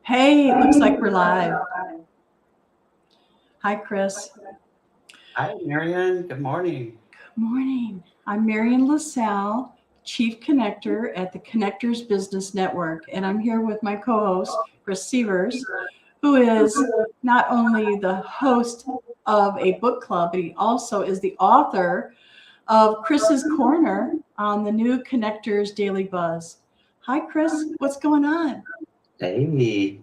Hey, it looks like we're live. Hi, Chris. Hi, Marian. Good morning. Good morning. I'm Marian LaSalle, Chief Connector at the Connectors Business Network, and I'm here with my co-host, Chris Sievers, who is not only the host of a book club, but he also is the author of Chris's Corner on the new Connectors Daily Buzz. Hi, Chris. What's going on? Hey,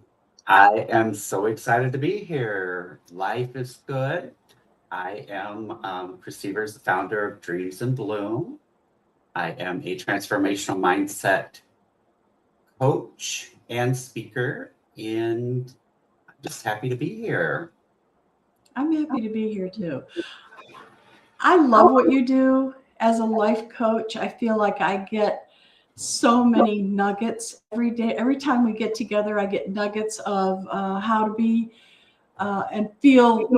I am so excited to be here. Life is good. I am Chris Sievers, the founder of Dreams in Bloom. I am a transformational mindset coach and speaker, and I'm just happy to be here. I'm happy to be here too. I love what you do as a life coach. I feel like I get so many nuggets every day. Every time we get together, I get nuggets of how to be and feel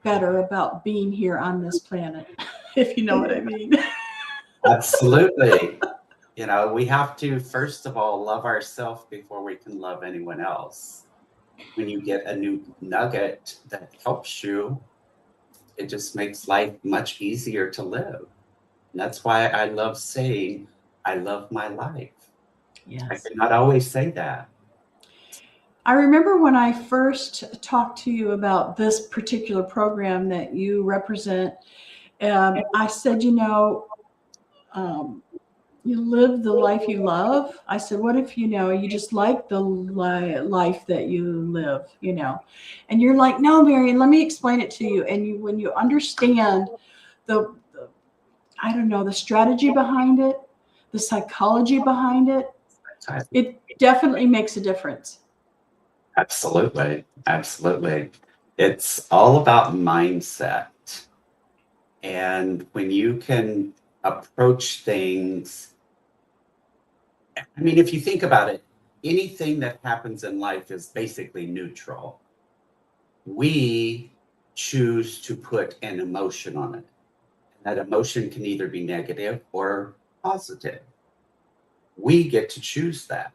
better about being here on this planet, if you know what I mean. Absolutely. We have to, first of all, love ourselves before we can love anyone else. When you get a new nugget that helps you, it just makes life much easier to live. And that's why I love saying, I love my life. I Yes. cannot always say that. I remember when I first talked to you about this particular program that you represent, I said, um, you live the life you love. I said, what if, you just like the life that you live? And you're like, no, Marian, let me explain it to you. And when you understand the I don't know, the strategy behind it, the psychology behind it, it definitely makes a difference. Absolutely. Absolutely. It's all about mindset. And when you can approach things, I mean, if you think about it, anything that happens in life is basically neutral. We choose to put an emotion on it. That emotion can either be negative or positive. We get to choose that.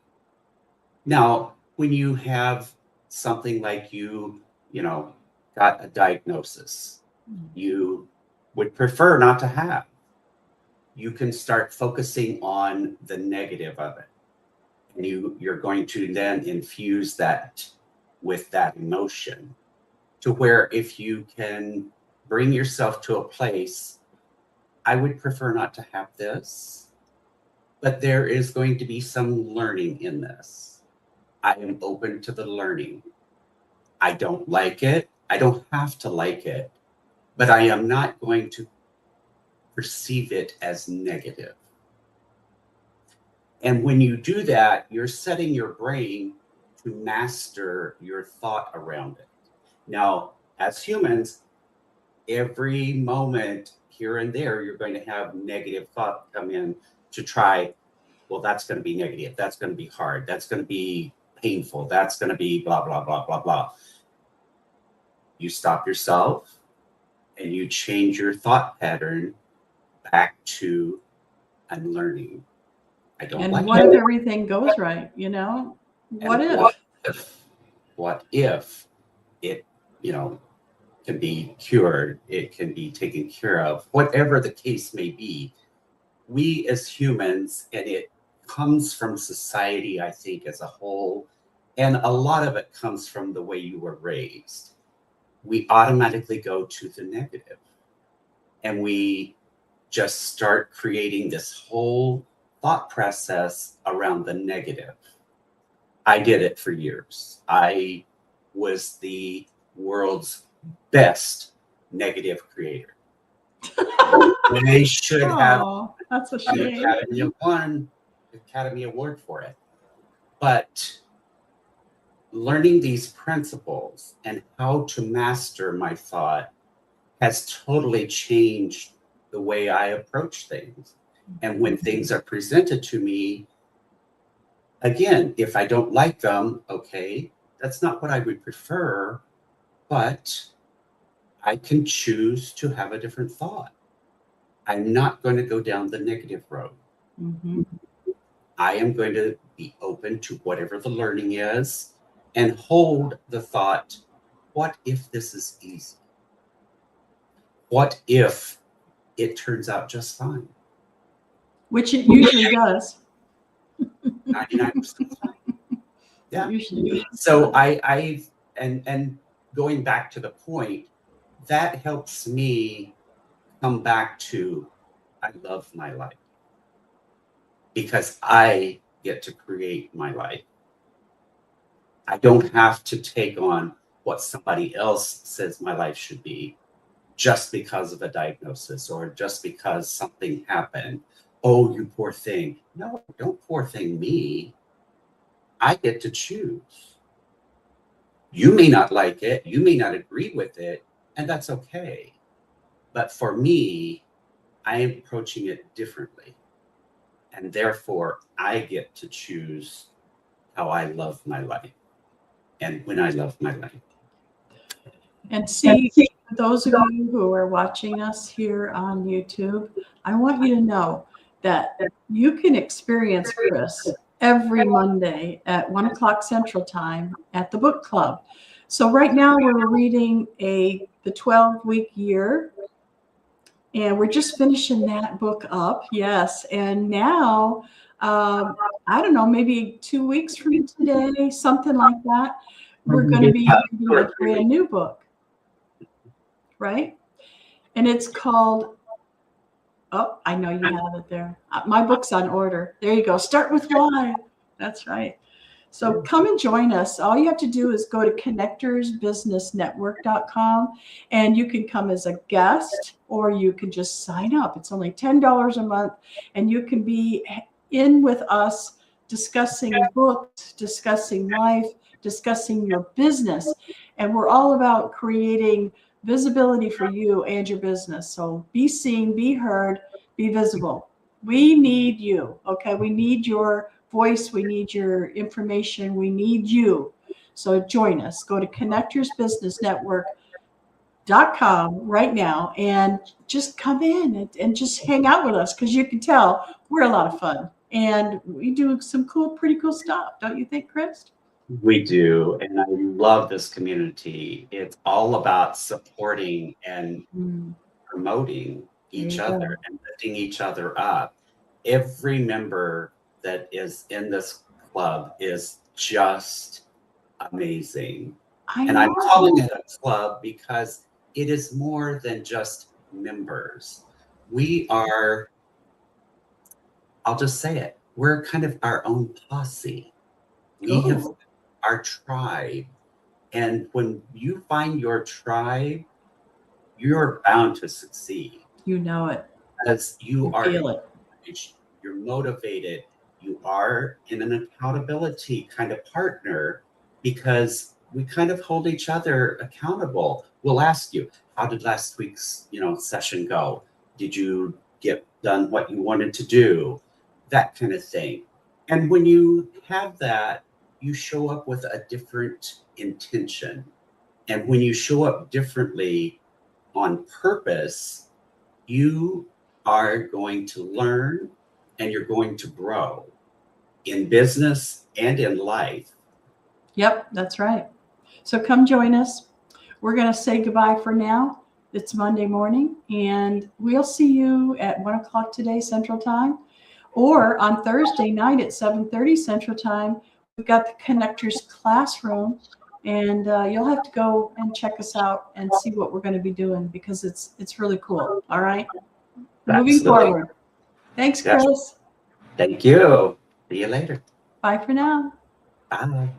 Now, when you have something like you know, got a diagnosis you would prefer not to have, you can start focusing on the negative of it. And you're going to then infuse that with that emotion to where if you can bring yourself to a place, I would prefer not to have this, but there is going to be some learning in this. I am open to the learning. I don't like it. I don't have to like it, but I am not going to perceive it as negative. And when you do that, you're setting your brain to master your thought around it. Now, as humans, every moment here and there, you're going to have negative thought come in to try, well, that's going to be negative. That's going to be hard. That's going to be painful. That's going to be blah, blah, blah, blah, blah. You stop yourself and you change your thought pattern back to I'm learning. I don't And like what if it. everything goes right? What And if? what if it, you know, can be cured, it can be taken care of, whatever the case may be. We as humans, and it comes from society, I think, as a whole, and a lot of it comes from the way you were raised. We automatically go to the negative and we just start creating this whole thought process around the negative. I did it for years. I was the world's best negative creator. They should have Oh, that's a an shame. Academy Award for it. But learning these principles and how to master my thought has totally changed the way I approach things. And when things are presented to me, again, if I don't like them, okay, that's not what I would prefer, but I can choose to have a different thought. I'm not going to go down the negative road. Mm-hmm. I am going to be open to whatever the learning is. and hold the thought, what if this is easy? What if it turns out just fine? Which it usually does. 99% fine. Yeah. It usually does. So and going back to the point, that helps me come back to, I love my life because I get to create my life. I don't have to take on what somebody else says my life should be just because of a diagnosis or just because something happened. Oh, you poor thing. No, don't poor thing me. I get to choose. You may not like it, you may not agree with it, and that's okay. But for me, I am approaching it differently. And therefore, I get to choose how I love my life and when I love my life. And see, for those of you who are watching us here on YouTube, I want you to know that you can experience Chris every Monday at 1 o'clock Central Time at the book club. So right now we're reading the 12-week year, and we're just finishing that book up. Yes. And now, I don't know, maybe 2 weeks from today, something like that, we're going to be reading a brand new book. Right? And it's called, oh, I know you have it there. My book's on order. There you go. Start with why. That's right. So come and join us. All you have to do is go to connectorsbusinessnetwork.com and you can come as a guest or you can just sign up. It's only $10 a month and you can be in with us discussing books, discussing life, discussing your business. And we're all about creating visibility for you and your business. So be seen, be heard, be visible. We need you. Okay. We need your voice. We need your information. We need you. So join us. Go to connectorsbusinessnetwork.com right now and just come in and just hang out with us because you can tell we're a lot of fun and we do some pretty cool stuff. Don't you think, Chris? We do, and I love this community. It's all about supporting and promoting each other and lifting each other up. Every member that is in this club is just amazing. And I'm calling it a club because it is more than just members. We are, I'll just say it, we're kind of our own posse. We have our tribe. And when you find your tribe, you're bound to succeed. You know it. Because you are feel it. You're motivated. You are in an accountability kind of partner because we kind of hold each other accountable. We'll ask you, how did last week's session go? Did you get done what you wanted to do? That kind of thing. And when you have that, you show up with a different intention. And when you show up differently on purpose, you are going to learn and you're going to grow in business and in life. Yep, that's right. So come join us. We're going to say goodbye for now. It's Monday morning, and we'll see you at 1 o'clock today, Central Time, or on Thursday night at 7:30 Central Time. We've got the Connectors Classroom, and you'll have to go and check us out and see what we're going to be doing because it's really cool. All right. Absolutely. Moving forward. Thanks, Chris. Yes. Thank you. See you later. Bye for now. Bye.